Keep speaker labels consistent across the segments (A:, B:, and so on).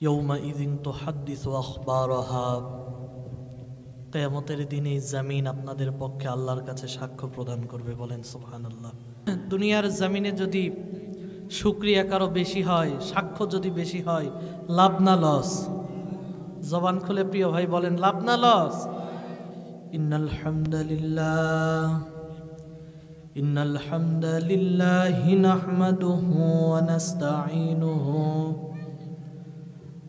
A: ইয়াউমাইযিন তুহাদ্দিসু আখবারাহা। কিয়ামতের দিনে এই জমিন আপনাদের পক্ষে আল্লাহর কাছে সাক্ষ্য প্রদান করবে। বলেন সুবহানাল্লাহ। দুনিয়ার জমিনে যদি শুকরিয়া কারো বেশি হয়, সাক্ষ্য যদি বেশি হয়, লাভ না লস? জবান খুলে প্রিয় ভাই বলেন, লাভ না লস? ইন্নাল হামদালিল্লাহি নাহমাদুহু ওয়া নাস্তাঈনুহু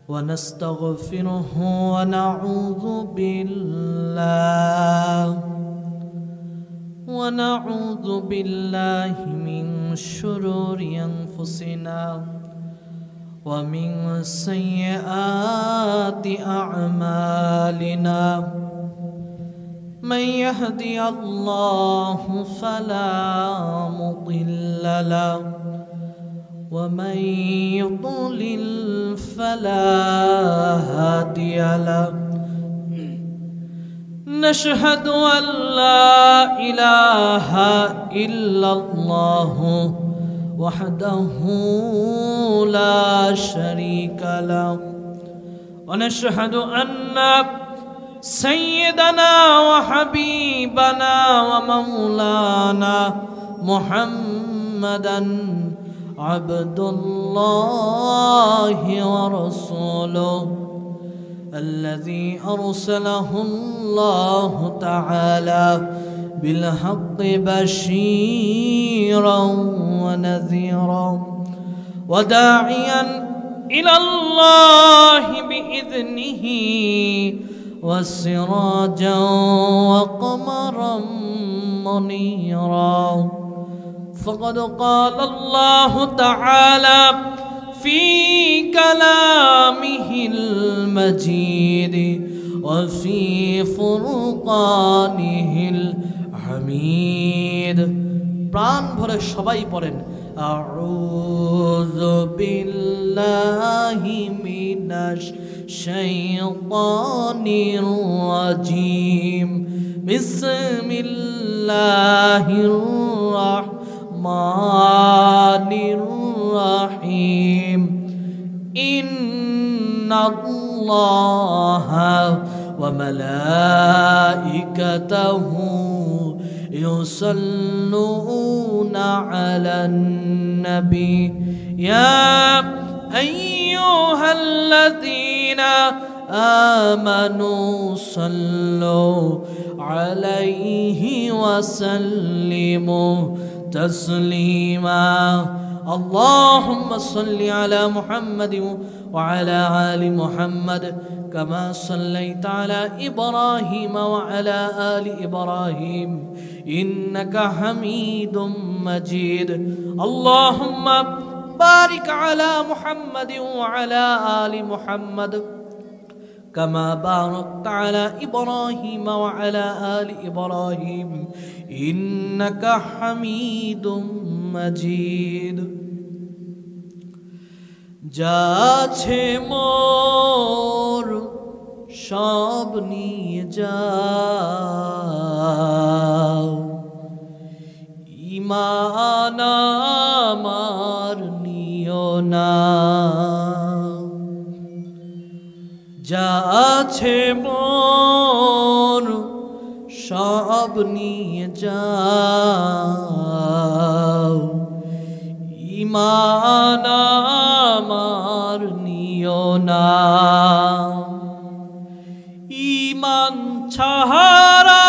A: ওয়া নাস্তাগফিরুহু ওয়া নাউযু বিল্লাহি মিন শুরুরি আনফুসিনা ওয়া মিন সাইয়্যাতি আ'মালিনা। من يهدي الله فلا مضل له ومن يضلل فلا هادي له. نشهد أن لا إله إلا الله وحده لا شريك له ونشهد أن سيدنا وحبيبنا ومولانا محمدا عبد الله ورسوله الذي أرسله الله تعالى بالحق بشيرا ونذيرا وداعيا إلى الله بإذنه وسراجا وقمرا منيرا. فقد قال الله تعالى في كلامه المجيد وفي فرقانه الحميد. প্রাণ ভরে সবাই পড়েন, আউযু বিল্লাহি মিনাশ শাইতানির রাজিম। বিসমিল্লাহির রাহমানির রাহিম। ইন্নাল্লাহা ওয়া মালাইকাতাহু ইউসাল্লুনা আলান নবী ইয়া আইয়ুহাল্লাযীনা আমানু সাল্লু আলাইহি ওয়া সাল্লিমু তাসলিমা। আল্লাহুম্মা সাল্লি আলা মুহাম্মাদিন ওয়া আলা আলি মুহাম্মাদ কামা সাল্লাইতা আলা ইব্রাহিম ওয়া আলা আলি ইব্রাহিম ইন্নাকা হামিদুম মাজিদ। আল্লাহুম্মা বারিক আলা মুহাম্মাদিন ওয়া আলা আলি মুহাম্মাদ কামা বারাকতা আলা ইব্রাহিম ওয়া আলা আলি ইব্রাহিম ইন্নাকা হামিদুম মাজিদ। যাচ্ছে মোর সব নিয়ে যাও, ঈমান আমার নিও না। যাচ্ছে মোর সব নিয়ে যাও, ঈমান আমার নিও না। ঈমান ছাড়া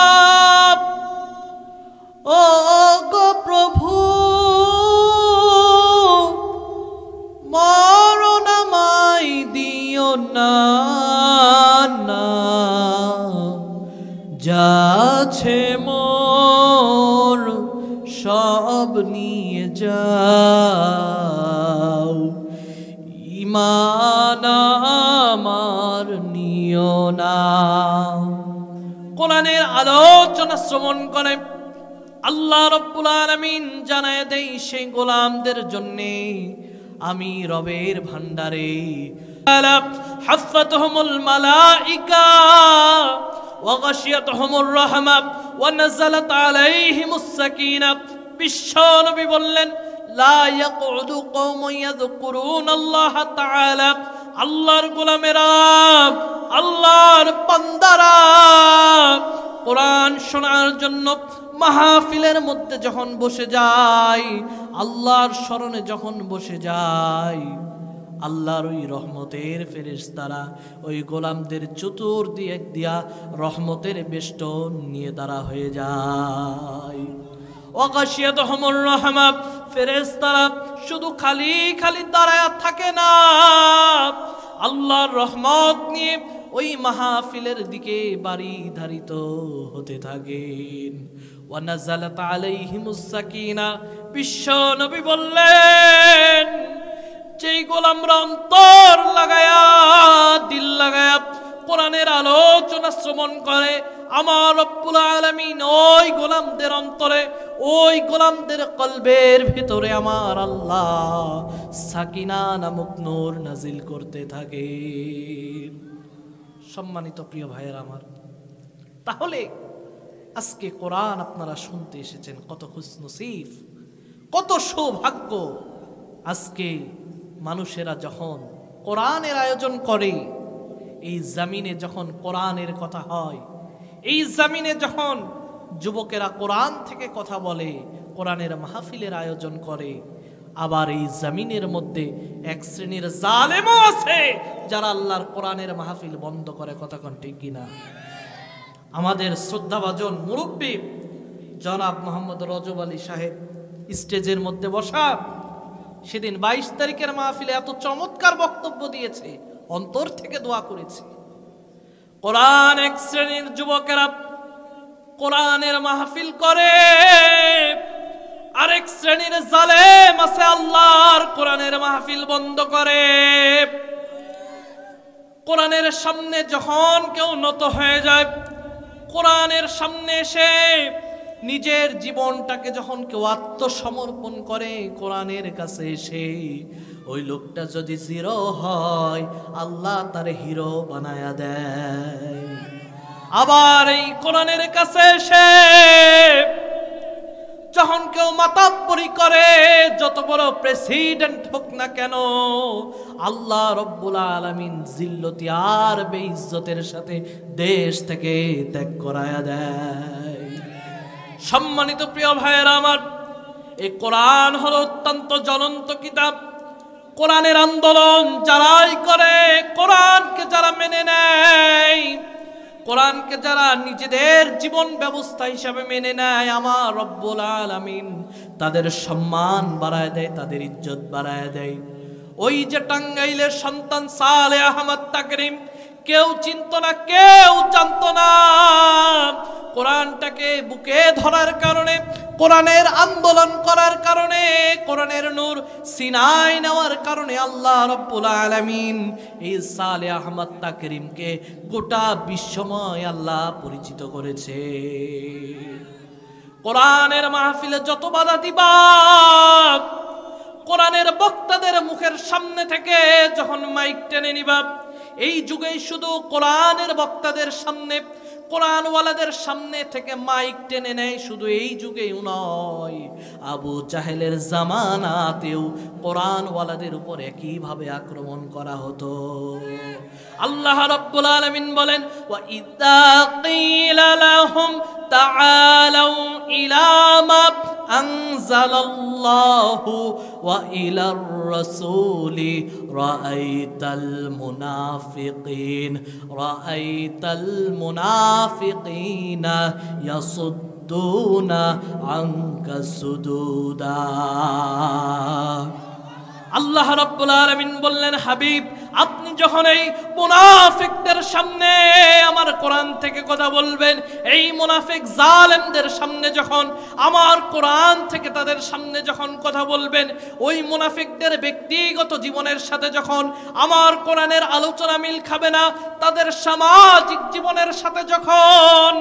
A: ও গো প্রভু মরণ আমায় দিও না। যাচ্ছে মোর সব নিয়ে যাও, ঈমান আমার নিও না। কোরআনের আলোচনা শ্রবণ করে আল্লাহ রাব্বুল আলামিন জানায় দেই সেই গোলামদের জন্য আমি রবের ভান্ডারে হাফাতহুমুল মালাইকা ওয়া গাশিয়াতহুমুর রাহমা ওয়া নাযালাত আলাইহিমুস সাকিনাহ। বিশ্ব নবী বললেন লা ইয়াকুদু কওমুন ইয়াযকুরুনাল্লাহ তাআলা আল্লাহর গোলামেরা, আল্লাহর বান্দারা কোরআন শোনার জন্য মাহফিলের মধ্যে যখন বসে যায়, আল্লাহর স্মরণে যখন বসে যায়, আল্লাহর ওই রহমতের ফেরেশতারা ওই গোলামদের চতুর্দিক দিয়া রহমতের বেষ্টন নিয়ে দাঁড়া হয়ে যায়। ওয়াগাশিয়াতুহুমুর রাহমা, ফেরেশতারা শুধু খালি খালি দাঁড়ায় থাকে না, আল্লাহর রহমত নিয়ে ওই মাহফিলের দিকে বাড়ি ধারিত হতে থাকেন। ওয়া নাযালাত আলাইহিমুস সাকিনা, বিশ্ব নবী বললেন, যেই গোলামরা অন্তর লাগায়া দিল লাগায়া কোরআনের আলোচনা শ্রবণ করে, আমার রব্বুল আলামিন ওই গোলামদের অন্তরে, ওই গোলামদের কলবের ভিতরে আমার আল্লাহ সাকিনা নামক নূর নাজিল করতে থাকে। সম্মানিত প্রিয় ভাইয়েরা আমার, তাহলে আজকে কোরআন আপনারা শুনতে এসেছেন, কত খুশনসিব, কত সৌভাগ্য। আজকে মানুষেরা যখন কোরআনের আয়োজন করে, এই জমিনে যখন কোরআনের কথা হয়, এই জমিনে যখন যুবকেরা কোরআন থেকে কথা বলে, কোরআনের মাহফিলের আয়োজন করে, আবার এই জমিনের মধ্যে এক শ্রেণীর জালেমও আছে যারা আল্লাহর কোরআনের মাহফিল বন্ধ করে। কথা কোন ঠিক কিনা? আমাদের শ্রদ্ধাভাজন মুরব্বী জনাব মোহাম্মদ রজব আলী সাহেব স্টেজের মধ্যে বসা, সেদিন 22 তারিখের মাহফিলে এত চমৎকার বক্তব্য দিয়েছে, অন্তর থেকে দোয়া করেছে। কোরআন এক শ্রেণীর যুবকেরা কোরআনের মাহফিল করে, আরেক শ্রেণীর জালেম আছে আল্লাহর কোরআনের মাহফিল বন্ধ করে। কোরআনের সামনে যখন কেউ নত হয়ে যায়, কোরআনের সামনে এসে নিজের জীবনটাকে যখন কেউ আত্মসমর্পণ করে কোরআনের কাছে এসে, ওই লোকটা যদি জিরো হয়, আল্লাহ তার হিরো বানায়া দেয়। আবার এই কোরআনের কাছে এসে যখন কেউ মাতাব্বরি করে, যত বড় প্রেসিডেন্ট হোক না কেন, আল্লাহ রব্বুল আলামিন জিল্লতি আর বেইজ্জতের সাথে দেশ থেকে ত্যাগ করায়া দেয়। সম্মানিত প্রিয় ভাইয়েরা আমার, এই কোরআন হলো অত্যন্ত জ্বলন্ত কিতাব। কোরআনের আন্দোলন যারাই করে, কোরআনকে যারা মেনে নেয়, কোরআনকে যারা নিজেদের জীবন ব্যবস্থা হিসাবে মেনে নেয়, আমার রব্বুল আলামিন তাদের সম্মান বাড়ায় দেয়, তাদের ইজ্জত বাড়ায় দেয়। ওই যে টাঙ্গাইলের সন্তান সালেহ আহমদ তাকরিম, কেউ চিনত না, কেউ জানতো না, কোরআনটাকে বুকে ধরার কারণে, কোরআনের আন্দোলন করার কারণে, কোরআনের নূর সিনায় নেওয়ার কারণে আল্লাহ রব্বুল আলামিন এই সালেহ আহমদ তাকরিমকে গোটা বিশ্বময় আল্লাহ পরিচিত করেছে। কোরআনের মাহফিলে যত বাধা দিবা, কোরআনের বক্তাদের মুখের সামনে থেকে যখন মাইক টেনে নিবা, এই যুগেই শুধু কোরআনের বক্তাদের সামনে, কোরআনওয়ালাদের সামনে থেকে মাইক টেনে নেয়, শুধু এই যুগেই নয়, আবু জাহেলের জামানাতেও কোরআনওয়ালাদের উপর একইভাবে আক্রমণ করা হতো। আল্লাহ রাব্বুল আলামিন বলেন, ওয়া ইযা ক্বিলা লাহুম তাআলাউ ইলা মা আনজালাল্লাহু ওয়া ইলার রাসূলি রাআইতাল মুনাফিকিনা ইয়াসুদ্দুনা আনকা সুদুদা। আল্লাহ রাব্বুল আলামিন বললেন, হাবিব, আপনি যখন এই মুনাফিকদের সামনে আমার কোরআন থেকে কথা বলবেন, এই মুনাফিক জালেমদের সামনে যখন আমার কোরআন থেকে তাদের সামনে যখন কথা বলবেন, ওই মুনাফিকদের ব্যক্তিগত জীবনের সাথে যখন আমার কোরআনের আলোচনা মিল খাবে না, তাদের সামাজিক জীবনের সাথে যখন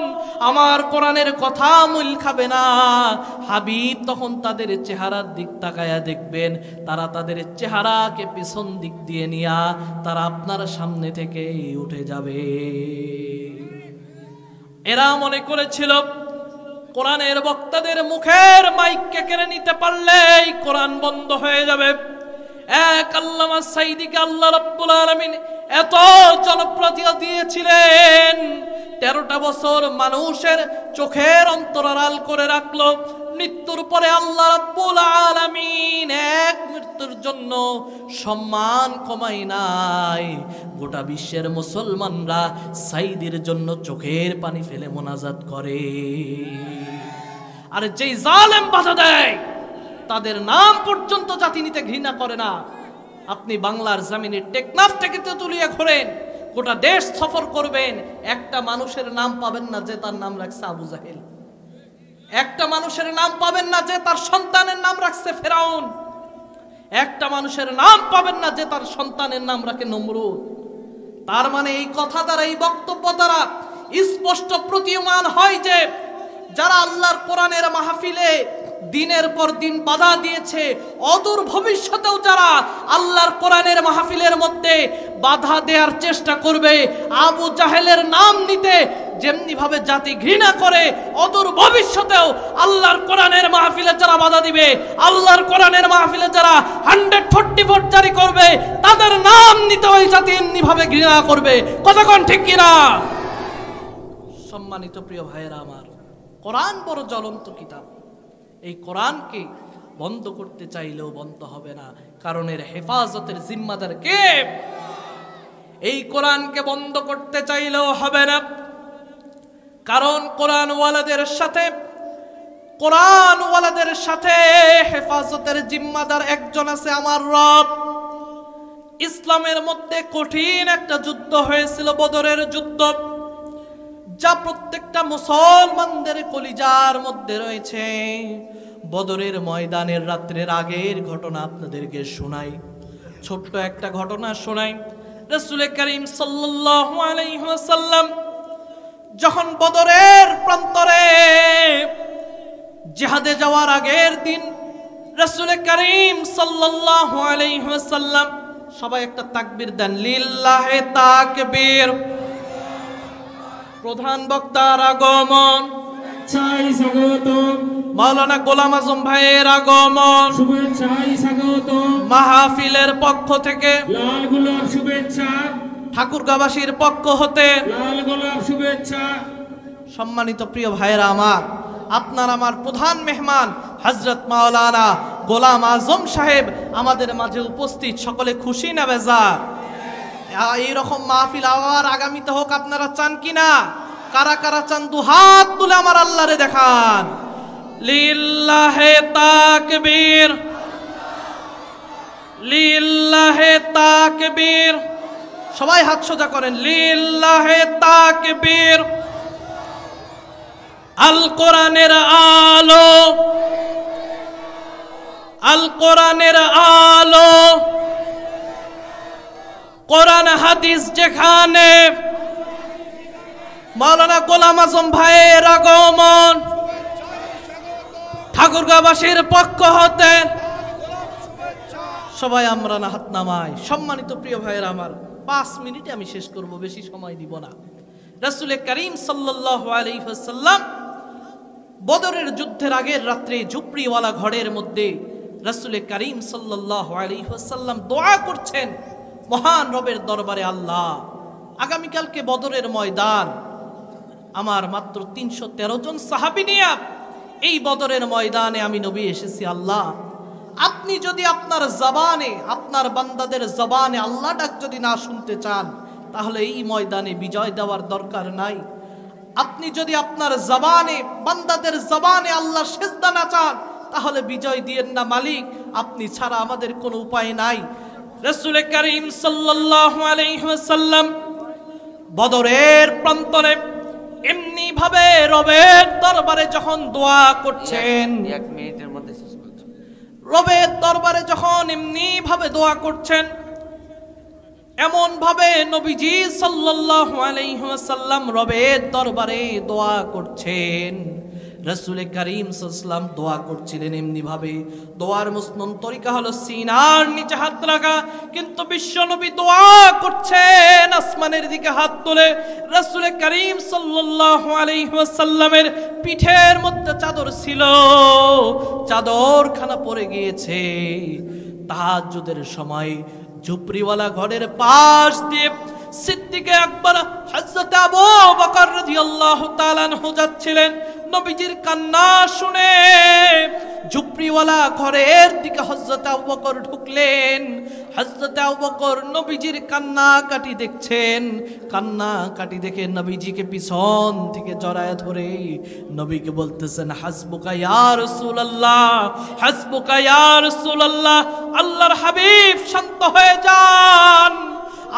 A: আমার কোরআনের কথা মিল খাবে না, হাবিব তখন তাদের চেহারার দিক তাকায়া দেখবেন, তারা তাদের চেহারাকে পিছন দিক দিয়ে নিয়া তারা আপনার সামনে থেকে উঠে যাবে। এরা মনে করেছিল কোরআনের বক্তাদের মুখের মাইককে কেড়ে নিতে পারলেই কোরআন বন্ধ হয়ে যাবে। এক আল্লামা সাঈদীকে আল্লাহ রাব্বুল আলামিন এত জনপ্রিয়তা দিয়েছিলেন, 13টা বছর মানুষের চোখের অন্তরাল করে রাখলো। মৃত্যুর পরে আল্লাহ রাব্বুল আলামিন এক মৃত্যুর জন্য সম্মান কমাই নাই, গোটা বিশ্বের মুসলমানরা সাঈদীর জন্য চোখের পানি ফেলে মোনাজাত করে। আর যেই জালেম বাধা দেয় তাদের নাম পর্যন্ত জাতি নিতে ঘৃণা করে না। আপনি বাংলার জমিনে টেকনাফ থেকে তেঁতুলিয়া ঘোরেন, গোটা দেশ সফর করবেন, একটা মানুষের নাম পাবেন না যে তার নাম রাখছে আবু জাহেল, একটা মানুষের নাম পাবেন না যে তার সন্তানের নাম রাখছে ফেরাউন, একটা মানুষের নাম পাবেন না যে তার সন্তানের নাম রাখে নমরুদ। তার মানে এই কথা দ্বারা, এই বক্তব্য দ্বারা স্পষ্ট প্রতীয়মান হয় যে যারা আল্লাহর কোরআনের মাহফিলে দিনের পর দিন বাধা দিয়েছে, অদূর ভবিষ্যতেও যারা আল্লাহর কোরআনের মাহফিলের মধ্যে বাধা দেওয়ার চেষ্টা করবে, আবু জাহেলের নাম নিতে যেমনি ভাবে জাতি ঘৃণা করে, অদূর ভবিষ্যতেও আল্লাহর কোরআনের মাহফিলে যারা বাধা দিবে, আল্লাহর কোরআনের মাহফিলে যারা 144 জারি করবে, তাদের নাম নিতে ওই জাতি এমনি ভাবে ঘৃণা করবে। কতক্ষণ ঠিক কিনা? সম্মানিত প্রিয় ভাইয়েরা আমার, কোরআন বড় জ্বলন্ত কিতাব। এই কোরআনকে বন্ধ করতে চাইলেও বন্ধ হবে না, কারণ এর হেফাজতের জিম্মাদার কে? এই কোরআনকে বন্ধ করতে চাইলেও হবে না, কারণ কোরআনওয়ালাদের সাথে হেফাজতের জিম্মাদার একজন আছে, আমার রব। ইসলামের মধ্যে কঠিন একটা যুদ্ধ হয়েছিল, বদরের যুদ্ধ, যা প্রত্যেকটা মুসলমানদের কলিজার মধ্যে রয়েছে। বদরের ময়দানের রাত্রের আগের ঘটনা আপনাদেরকে শোনাই, ছোট্ট একটা ঘটনা শোনাই। রাসূল করিম সাল্লাল্লাহু আলাইহি ওয়াসাল্লাম যখন বদরের প্রান্তরে জিহাদে যাওয়ার আগের দিন, রাসূল করিম সাল্লাল্লাহু আলাইহি ওয়াসাল্লাম, সবাই একটা তাকবীর দেন, লিল্লাহি তাকবীর। প্রধান বক্তার আগমন,
B: চাই স্বাগত।
A: মাওলানা গোলাম আজম ভাইয়ের আগমন,
B: শুভেচ্ছাই স্বাগত।
A: মাহফিলের পক্ষ থেকে
B: লাল গোলাপ শুভেচ্ছা,
A: ঠাকুরগাঁওবাসীর পক্ষ হতে
B: লাল গোলাপ শুভেচ্ছা।
A: সম্মানিত প্রিয় ভাইয়েরা আমার, আপনার আমার প্রধান মেহমান হযরত মাওলানা গোলাম আজম সাহেব আমাদের মাঝে উপস্থিত। সকলে খুশি না বেজার? এইরকম মাহফিল আবার আগামীতে হোক, আপনারা চান কিনা? কারা কারা চান দু হাত তুলে আমার আল্লাহরে দেখান। লিল্লাহে তাকবীর, লিল্লাহে তাকবীর। সবাই হাত সোজা করেন, লিল্লাহে তাকবীর। আল কোরআনের আলো, আল কোরআনের আলো, কোরআন হাদিস যেখানে, মাওলানা গোলাম আজম ভাইয়ের আগমন, ঠাকুরগাঁওবাসীর পক্ষ হতে সবাই আমরা না হাত নামাই। সম্মানিত প্রিয় ভাইয়েরা আমার, 5 মিনিটে আমি শেষ করব, বেশি সময় দিব না। রাসূল করিম সাল্লাল্লাহু আলাইহি ওয়াসাল্লাম বদরের যুদ্ধের আগের রাত্রে ঝুপড়িওয়ালা ঘরের মধ্যে রাসূল করিম সাল্লাল্লাহু আলাইহি ওয়াসাল্লাম দোয়া করছেন মহান রবের দরবারে, আল্লাহ আগামীকালকে বদরের ময়দান, আমার মাত্র 313 জন সাহাবী নিয়ে এই বদরের ময়দানে আমি নবী এসেছি। আল্লাহ আপনি যদি আপনার জবানে, আপনার বান্দাদের জবানে আল্লাহ ডাক যদি না শুনতে চান, তাহলে এই ময়দানে বিজয় দেওয়ার দরকার নাই। আপনি যদি আপনার জবানে, বান্দাদের জবানে আল্লাহ সেজদা না চান, তাহলে বিজয় দিয়েন না মালিক, আপনি ছাড়া আমাদের কোনো উপায় নাই। রাসূল করিম সাল্লাল্লাহু আলাইহি ওয়াসাল্লাম বদরের প্রান্তরে এমনি ভাবে রবের দরবারে যখন দোয়া করছেন,
C: 1 মিনিটের মধ্যে শেষ করতে,
A: রবের দরবারে যখন এমনি ভাবে দোয়া করছেন, এমন ভাবে নবীজি সাল্লাল্লাহু আলাইহি ওয়াসাল্লাম রবের দরবারে দোয়া করছেন। রাসূল করিম সাল্লাল্লাহু আলাইহি ওয়াসাল্লাম দোয়া করছিলেন এমনি ভাবে, দোয়ার মুসনন তরিকা হলো সিনার নিচে হাত রাখা, কিন্তু বিশ্ব নবী দোয়া করছেন আসমানের দিকে হাত তুলে। রাসূল করিম সাল্লাল্লাহু আলাইহি ওয়াসাল্লামের পিঠের মধ্যে চাদর ছিল, চাদরখানা পড়ে গিয়েছে, তাহাজ্জুদের সময় ঝুপড়িওয়ালা ঘরের পাশ দিয়ে সিদ্দিক আকবর হযরত আবু বকর রাদিয়াল্লাহু তাআলা আনহু যাচ্ছিলেন। নবীজির কান্না শুনে ঝুপড়িওয়ালা ঘরের দিকে হযরত আবু বকর ঢুকলেন। হযরত আবু বকর নবীজির কান্নাকাটি দেখছেন। কান্নাকাটি দেখে নবীজিকে পিছন থেকে জড়ায় ধরে নবীকে বলতেছেন, হাসবুকা ইয়া রাসূলুল্লাহ, হাসবুকা ইয়া রাসূলুল্লাহ। আল্লাহর হাবিব শান্ত হয়ে যান।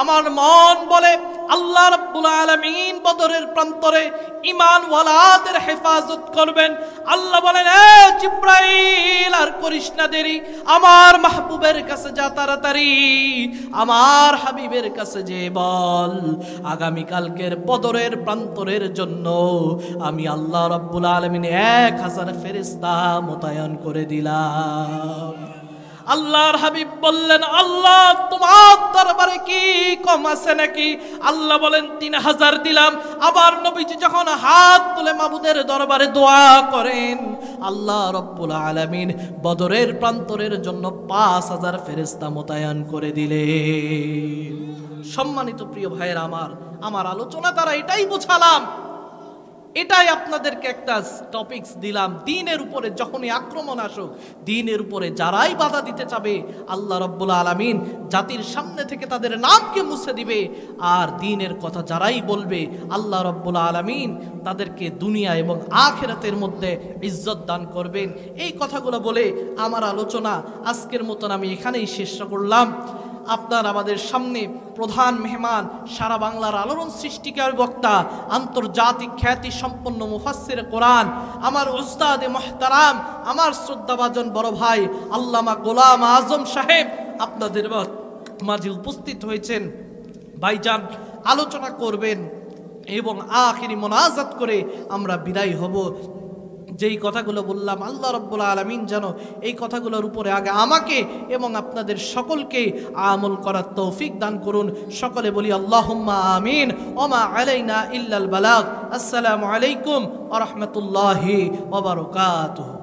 A: আমার মন বলে আল্লাহ রাব্বুল আলামিন বদরের প্রান্তরে ঈমানওয়ালাদের হেফাজত করবেন। আল্লাহ বলেন, এ জিবরাইল আর করিস না দেরি, আমার মাহবুবের কাছে যা তাড়াতাড়ি, আমার হাবিবের কাছে যে বল আগামী কালকের বদরের প্রান্তরের জন্য আমি আল্লাহ রাব্বুল আলামিন 1000 ফেরেশতা মোতায়েন করে দিলাম। আল্লাহর হাবিব বললেন, আল্লাহ তোমার দরবারে কি কম আছে নাকি? আল্লাহ বলেন 3000 দিলাম। আবার নবীজি যখন হাত তুলে মাবুদের দরবারে দোয়া করেন, আল্লাহ রাব্বুল আলামিন বদরের প্রান্তরের জন্য 5000 ফেরেশতা মোতায়েন করে দিলেন। সম্মানিত প্রিয় ভাইয়েরা, আমার আলোচনা দ্বারা এটাই বোঝালাম, এটাই আপনাদেরকে একটা টপিকস দিলাম। দ্বীনের উপরে যখনই আক্রমণ আসুক, দ্বীনের উপরে যারাই বাধা দিতে চাবে আল্লাহ রাব্বুল আলামিন জাতির সামনে থেকে তাদের নামকে মুছে দিবে। আর দ্বীনের কথা যারাই বলবে আল্লাহ রাব্বুল আলামিন তাদেরকে দুনিয়া এবং আখিরাতের মধ্যে ইজ্জত দান করবেন। এই কথাগুলো বলে আমার আলোচনা আজকের মতন আমি এখানেই শেষ করলাম। আপনার আমাদের সামনে প্রধান মেহমান, সারা বাংলার আলোড়ন সৃষ্টিকার বক্তা, আন্তর্জাতিক খ্যাতি সম্পন্ন মুফাসসির কোরআন, আমার উস্তাদে মুহতারাম, আমার শ্রদ্ধাভাজন বড় ভাই আল্লামা গোলাম আজম সাহেব আপনাদের মাঝে উপস্থিত হয়েছেন। ভাইজান আলোচনা করবেন এবং আখিরি মোনাজাত করে আমরা বিদায় হব। যেই কথাগুলো বললাম আল্লাহ রাব্বুল আলামিন যেন এই কথাগুলোর উপরে আগে আমাকে এবং আপনাদের সকলকে আমল করার তৌফিক দান করুন। সকলে বলি আল্লাহুম্মা আমিন। ওমা আলাইনা ইল্লাল বালাগ। আসসালামু আলাইকুম ওয়া রাহমাতুল্লাহি ওয়া বারাকাতুহু।